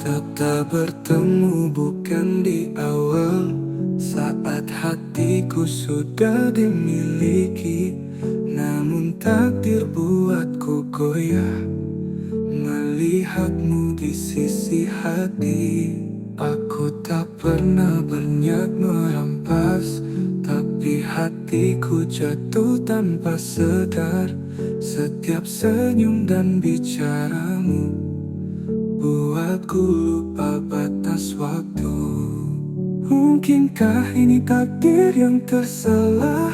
Kata bertemu bukan di awal, saat hatiku sudah dimiliki. Namun takdir buatku goyah melihatmu di sisi hati. Aku tak pernah berniat merampas, tapi hatiku jatuh tanpa sadar. Setiap senyum dan bicaramu buatku lupa batas waktu. Mungkinkah ini takdir yang tersalah,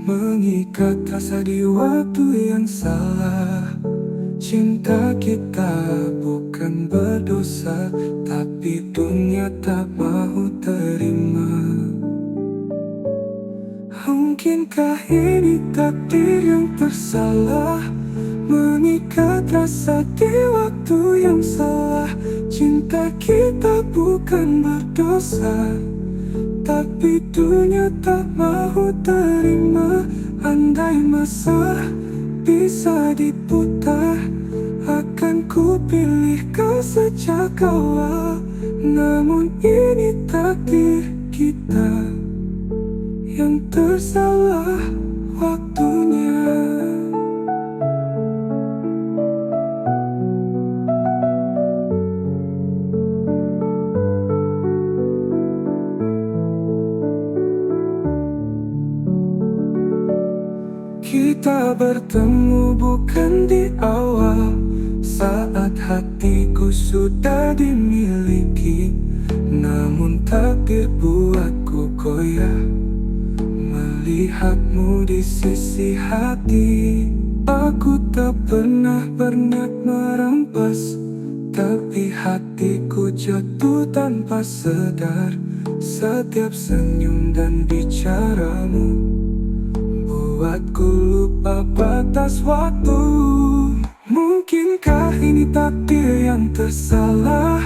mengikat rasa di waktu yang salah. Cinta kita bukan berdosa, tapi dunia tak mau terima. Mungkinkah ini takdir yang tersalah, mengikat rasa di waktu yang salah. Cinta kita bukan berdosa, tapi dunia tak mau terima. Andai masa bisa diputar, akan ku pilih kau sejak awal. Namun ini takdir kita yang tersalah waktunya. Kita bertemu bukan di awal, saat hatiku sudah dimiliki. Namun takdir buatku goyah melihatmu di sisi hati. Aku tak pernah berniat merampas, tapi hatiku jatuh tanpa sadar. Setiap senyum dan bicaramu buatku lupa batas waktu. Mungkinkah ini takdir yang tersalah,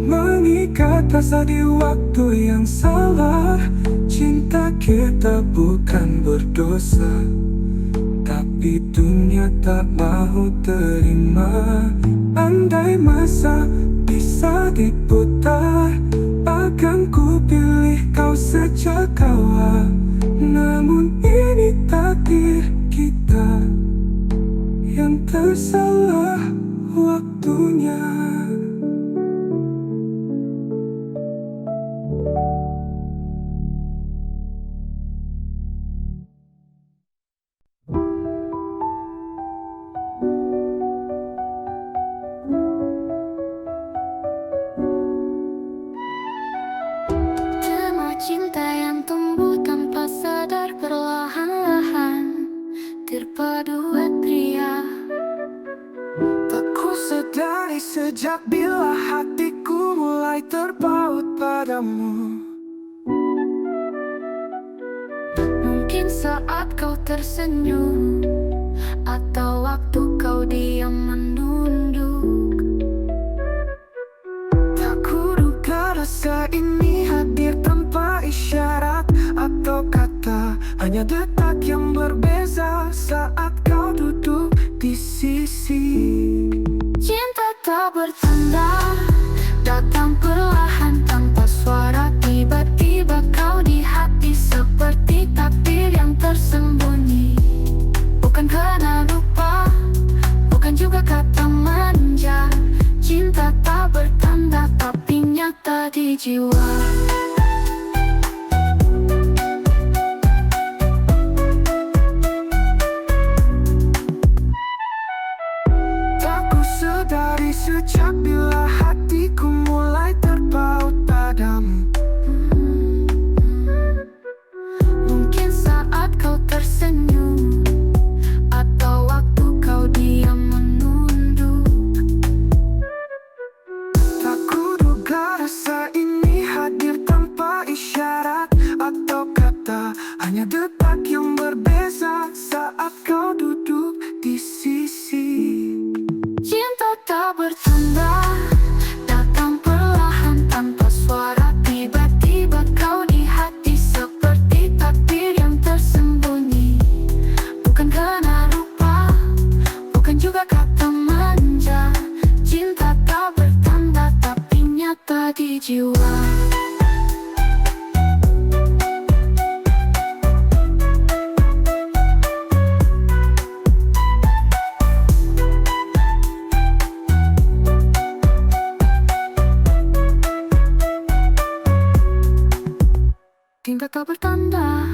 mengikat rasa di waktu yang salah. Cinta kita bukan berdosa, tapi dunia tak mau terima. Andai masa bisa diputar, akan ku pilih kau sejak awal. Namun ini takdir kita yang tersalah waktunya. Cuma cinta yang tumbuh tanpa sadar, perlahan-lahan terpadu pria. Tak ku sadari sejak bila hatiku mulai terpaut padamu. Mungkin saat kau tersenyum, atau waktu kau diam menunduk. Tak kuduga rasa ini hadir tanpa isyarat atau kata, hanya detak yang berbeza saat kau duduk di sisi. Cinta tak bertanda, datang perlahan tanpa suara. Tiba-tiba kau di hati seperti takdir yang tersembunyi. Bukan karena lupa, bukan juga kata manja. Cinta tak bertanda, tapi nyata di jiwa. Dari sejak bila hatiku mulai terpaut padamu. Mungkin saat kau tersenyum, atau waktu kau diam menunduk. Tak kuduga rasa ini hadir tanpa di jiwa. Cinta tak bertanda,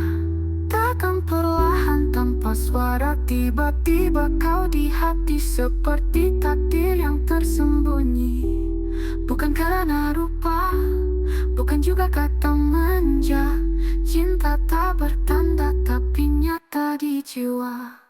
takkan perlahan tanpa suara. Tiba-tiba kau di hati seperti takdir yang tersembunyi. Bukan karena rupa, bukan juga kata manja. Cinta tak bertanda tapi nyata di jiwa.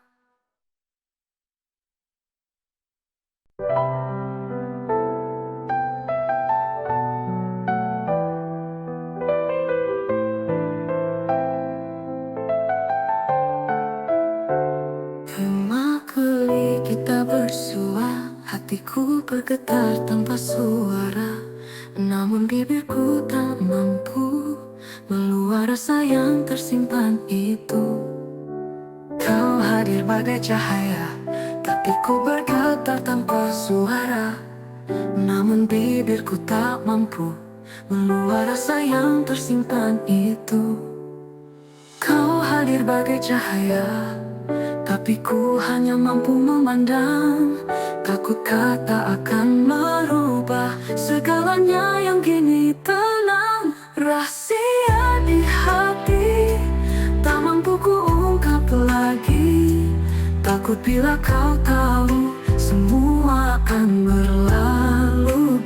Kita bersua, hatiku bergetar tanpa suara. Namun bibirku tak mampu meluap rasa yang tersimpan itu. Kau hadir bagai cahaya, tapi ku bergetar tanpa suara. Namun bibirku tak mampu meluap rasa yang tersimpan itu. Kau hadir bagai cahaya, tapi ku hanya mampu memandang. Takut kata akan merubah segalanya yang kini tenang. Rahasia di hati tak mampu ku ungkap lagi. Takut bila kau tahu semua akan berlalu.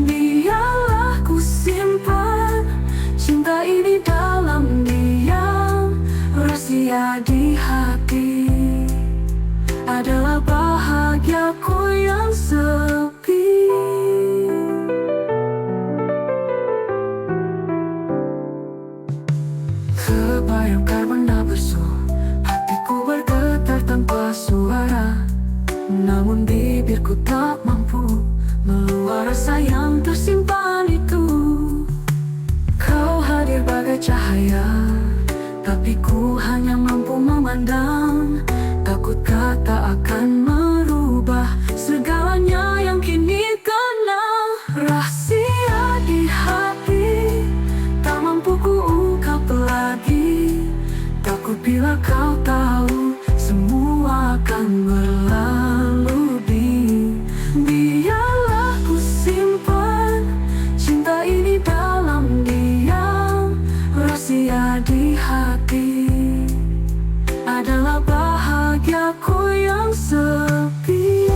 Biarlah ku simpan cinta ini dalam diam. Rahasia di hati adalah bahagiaku yang sepi. Kebayang benda bersu, hatiku bergetar tanpa suara. Namun bibirku tak mampu meluap rasa yang tersimpan itu. Kau hadir bagai cahaya, tapi ku hanya mampu memandang. Takut kata akan merubah segalanya yang kini tenang. Rahasia di hati tak mampu ku ungkap lagi. Takut bila kau tahu semua akan berlalu. Biarlah ku simpan cinta ini dalam diam. Rahasia di hati adalah bahagiaku yang sepi.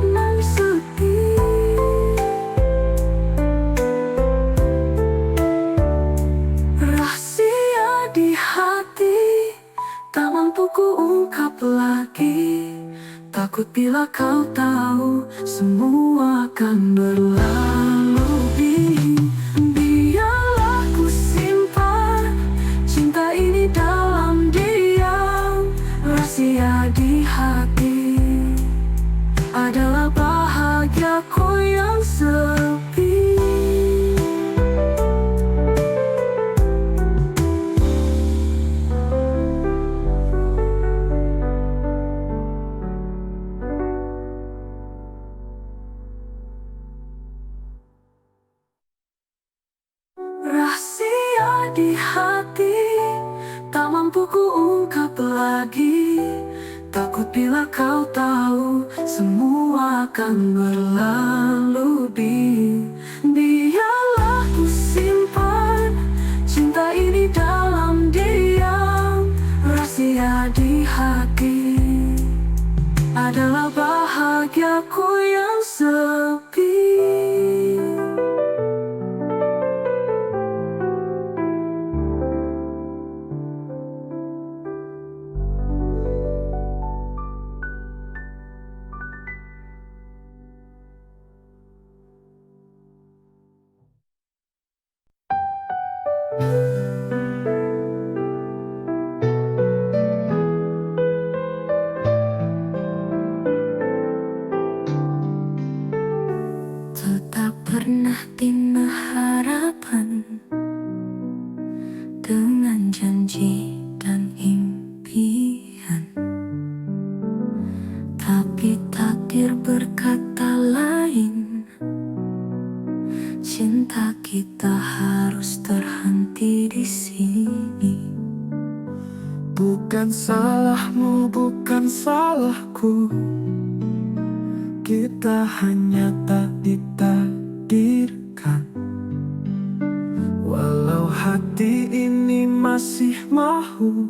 Yang sepi. Rahasia di hati tak mampu ku ungkap lagi. Takut bila kau tahu semua akan berlalu. Biarlah ku simpan cinta ini dalam diam. Rahasia di hati adalah bahagiaku yang sepi. Rahasia di hati tak mampu ku ungkap lagi. Takut bila kau tahu semua akan berlalu. Biarlah ku simpan cinta ini dalam diam. Rahasia di hati adalah bahagiaku yang sepi. Tak pernah tina harapan dengan janji dan impian, tapi takdir takdir berkata lain. Cinta kita harus terhenti di sini. Bukan salahmu, bukan salahku. Kita hanya tak ditakdirkan. Walau hati ini masih mahu,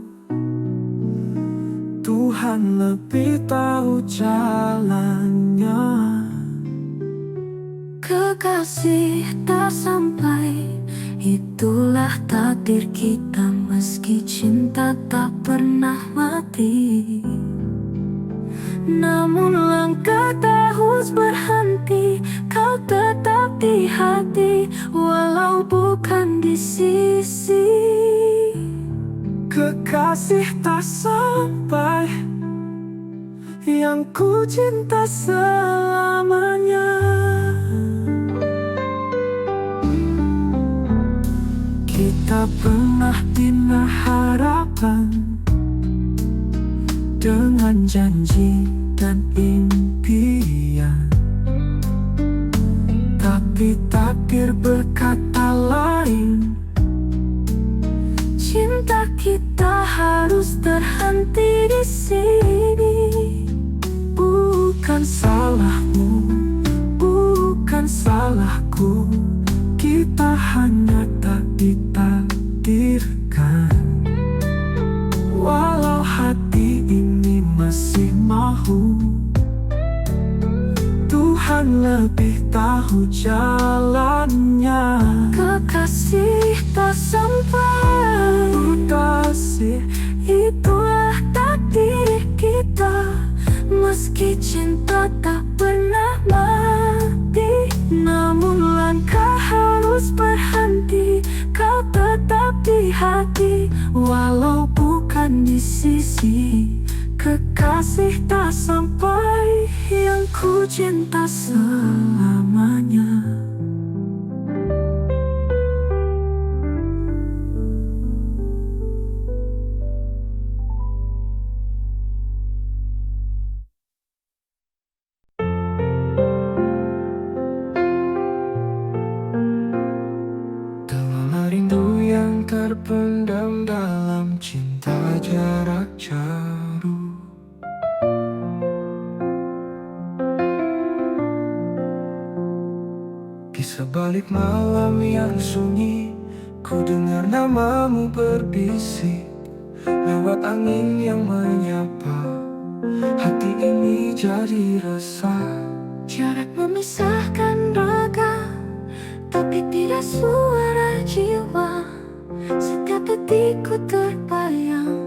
Tuhan lebih tahu jalannya. Kekasih tak sampai, itulah takdir kita. Meski cinta tak pernah mati, namun langkah tak harus berhenti. Kau tetap di hati, walau bukan di sisi. Kekasih tak sampai, yang ku cinta selamanya. Kita pernah bina harapan dengan janji dan impian, tapi takdir berkata lain. Cinta kita harus terhenti di sini. Bukan salahmu, bukan salahku. Kita hanya tak ditakdirkan. Walau hati ini masih mahu, Tuhan lebih tahu jalannya. Kekasih tak sampai, Kekasih itulah takdir kita. Meski cinta tak pernah mati, namun langkah harus berhenti. Kau tetap di hati, walau bukan di sisi. Kekasih tak sampai, yang ku cinta selamanya. Rindu yang terpendam dalam cinta jarak jauh. Di sebalik malam yang sunyi, ku dengar namamu berbisik. Lewat angin yang menyapa, hati ini jadi resah. Jarak memisahkan raga, tapi tidak suara jiwa. Setiap detikku terbayang,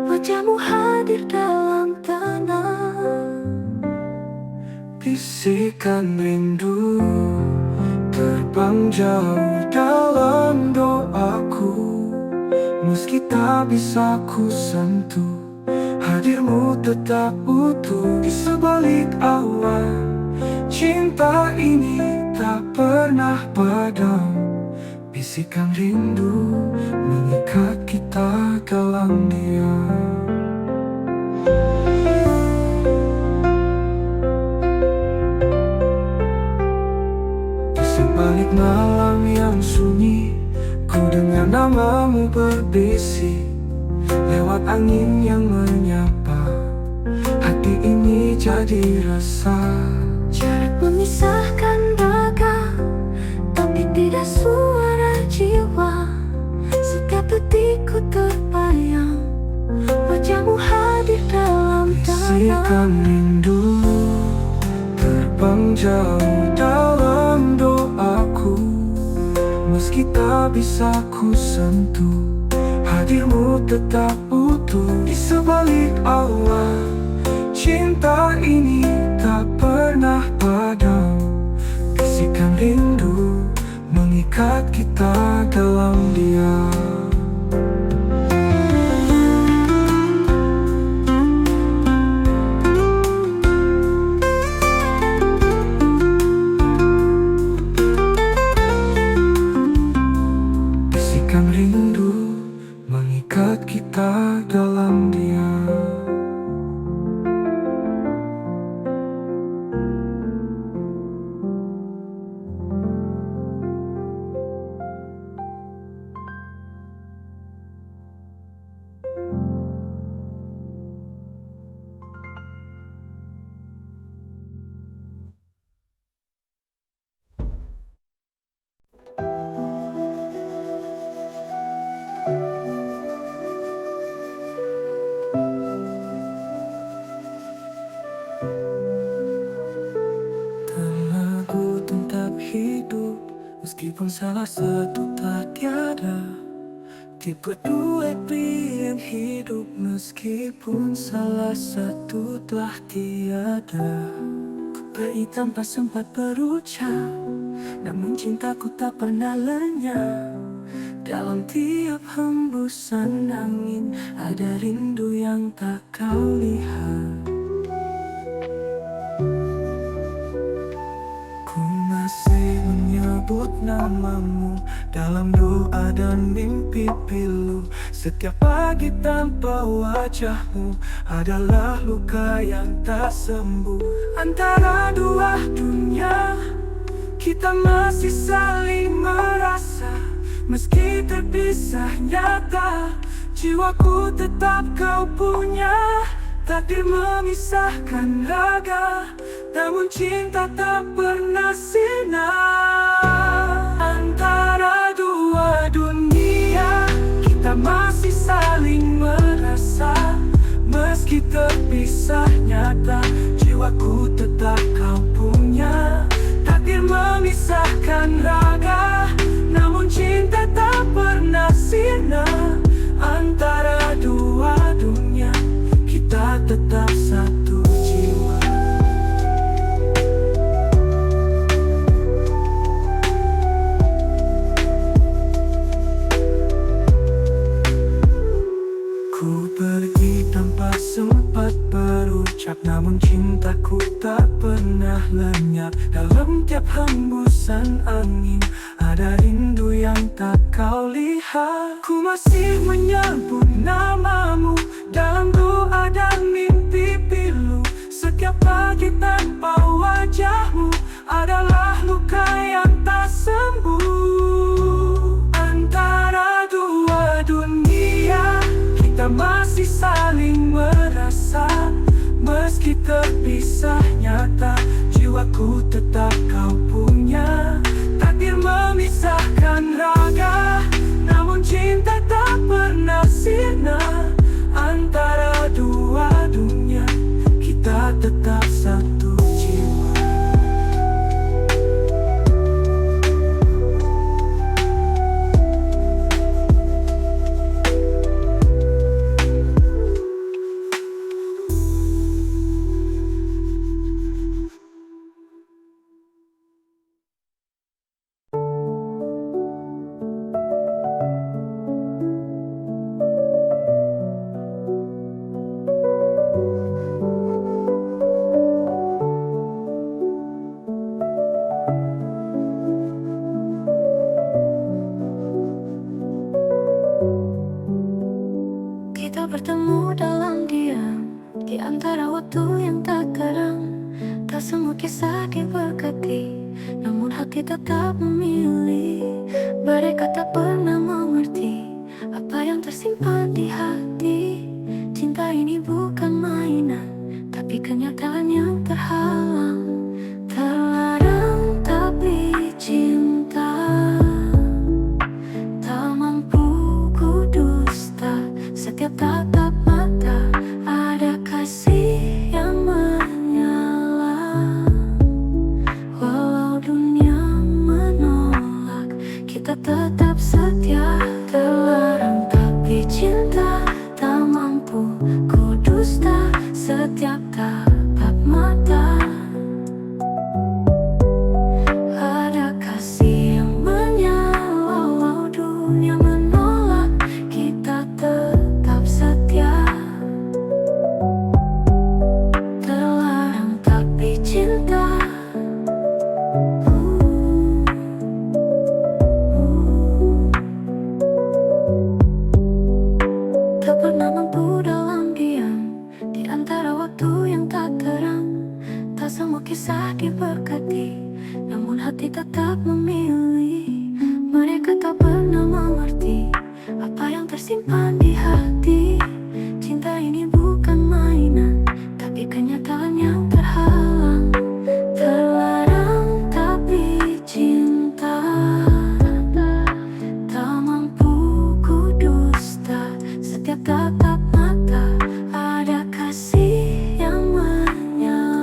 wajahmu hadir dalam tenang. Bisikan rindu terbang jauh dalam doaku. Meski tak bisa ku sentuh, hadirmu tetap utuh. Di sebalik awan, cinta ini tak pernah padam. Bisikan rindu mengikat kita dalam diam. Di sebalik malam yang sunyi, ku dengar namamu berbisik. Lewat angin yang menyapa, hati ini jadi resah. Jarak memisahkan raga, tapi tidak suara jiwa. Setiap detikku terbayang, wajahmu hadir dalam Bisikan tenang. rindu terbang jauh dalam doaku. Meski tak bisa ku sentuh, hadirmu tetap utuh. Di sebalik awan, cinta ini tak pernah padam. Bisikan rindu mengikat kita dalam diam. Bisikan rindu mengikat kita dalam diam. Tenaga tetap hidup meskipun salah satu tak tiada. Tipe dua yang hidup meskipun salah satu telah tiada. Beri tanpa sempat berucap, namun cintaku tak pernah lenyap. Dalam tiap hembusan angin ada rindu yang tak kau lihat. Ku masih menyebut namamu dalam doa dan mimpi pilu. Setiap pagi tanpa wajahmu adalah luka yang tak sembuh. Antara dua dunia kita masih saling merasa. Meski terpisah nyata, jiwaku tetap kau punya. Takdir memisahkan raga, namun cinta tak pernah sirna. Antara dua dunia kita masih saling merasa. Meski terpisah nyata, jiwaku tetap kau punya. Takdir memisahkan raga, namun cinta tak pernah sirna. Antara dua dunia kita tetap satu jiwa. Ku pergi tanpa sempat berucap, namun cintaku tak pernah lenyap. Dalam tiap hembusan angin ada rindu yang tak kau lihat. Ku masih menyebut namamu dalam doa dan mimpi pilu. Setiap pagi tanpa wajahmu adalah luka yang tak sembuh. Antara dua dunia kita masih saling merasa. Meski terpisah nyata, jiwaku tetap kau punya. Takdir memisahkan raga, namun cinta tak pernah sirna. Antara dua dunia kita tetap satu jiwa. Kita bertemu dalam diam di antara waktu yang tak karam. Tak semua kisah diberkati, namun hati tetap memilih. Mereka tak pernah mengerti apa yang tersimpan di hati. Cinta ini bukan mainan, tapi kenyataan yang terhalang. Terlarang tapi cinta tak mampu ku dusta. Setiap tatap mata ada kasih yang menyala. Walau dunia menolak, kita tetap setia. Terlarang tapi cinta tak mampu ku dusta. Setiap tatap mata ada kasih yang menyala. Walau dunia menolak, kita tetap setia. Terlarang tapi cinta. Tak pernah mampu dalam diam di antara waktu yang tak terang. Tak semua kisah diberkati, namun hati tetap memilih. Mereka tak pernah mengerti apa yang tersimpan di hati. Cinta ini bukan mainan, tapi kenyataan yang terhalang. Terlarang tapi cinta tak mampu ku dusta. Setiap tatap mata ada kasih yang menyala.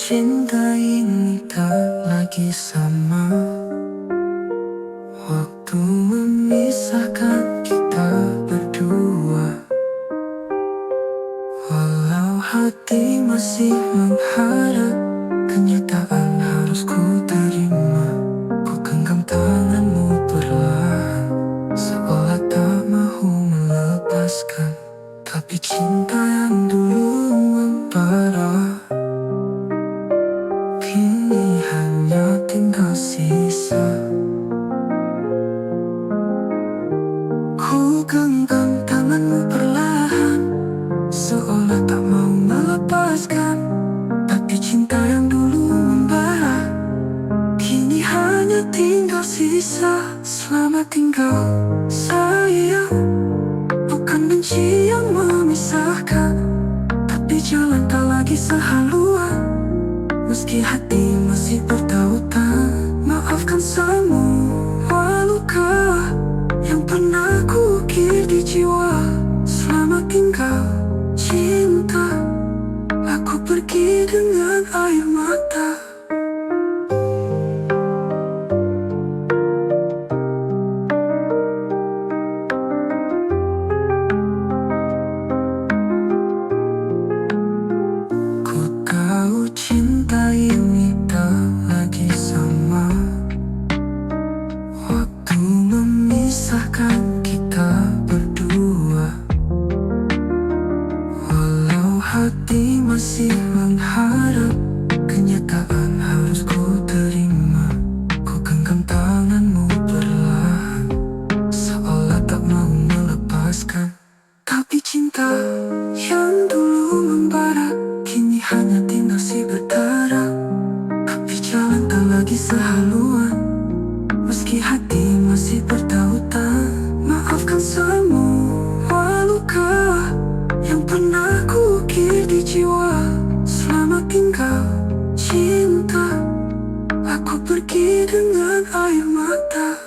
cinta ini tak lagi sama. Waktu memisahkan kita berdua. Walau hati masih mengharap, kenyataan harus ku terima. Ku genggam tanganmu perlahan, seolah tak mahu melepaskan. Tapi cinta yang dulu membara, kini hanya tinggal sisa. Ku genggam tanganmu perlahan, seolah tak mau melepaskan. Tapi cinta yang dulu membara, kini hanya tinggal sisa. Selamat tinggal sayang, bukan benci yang memisahkan, tapi jalan tak lagi sehaluan. Meski hati masih bertautan, maafkan semua luka yang pernah ku ukir di jiwa. Selamat tinggal cinta, aku pergi dengan air mata. Ku tahu cinta ini tak lagi sama. Waktu memisahkan kita berdua. Walau hati masih mengharap, kenyataan harus ku terima. Ku genggam tanganmu perlahan, seolah tak mau melepaskan. Tapi cinta yang dulu membara, kini hanya tinggal si berdarah. Tapi jalan tak lagi sehaluan, meski hati masih bertautan. Maafkan semua luka yang pernah ku ukir di jiwa. Selamat tinggal cinta, aku pergi dengan air mata.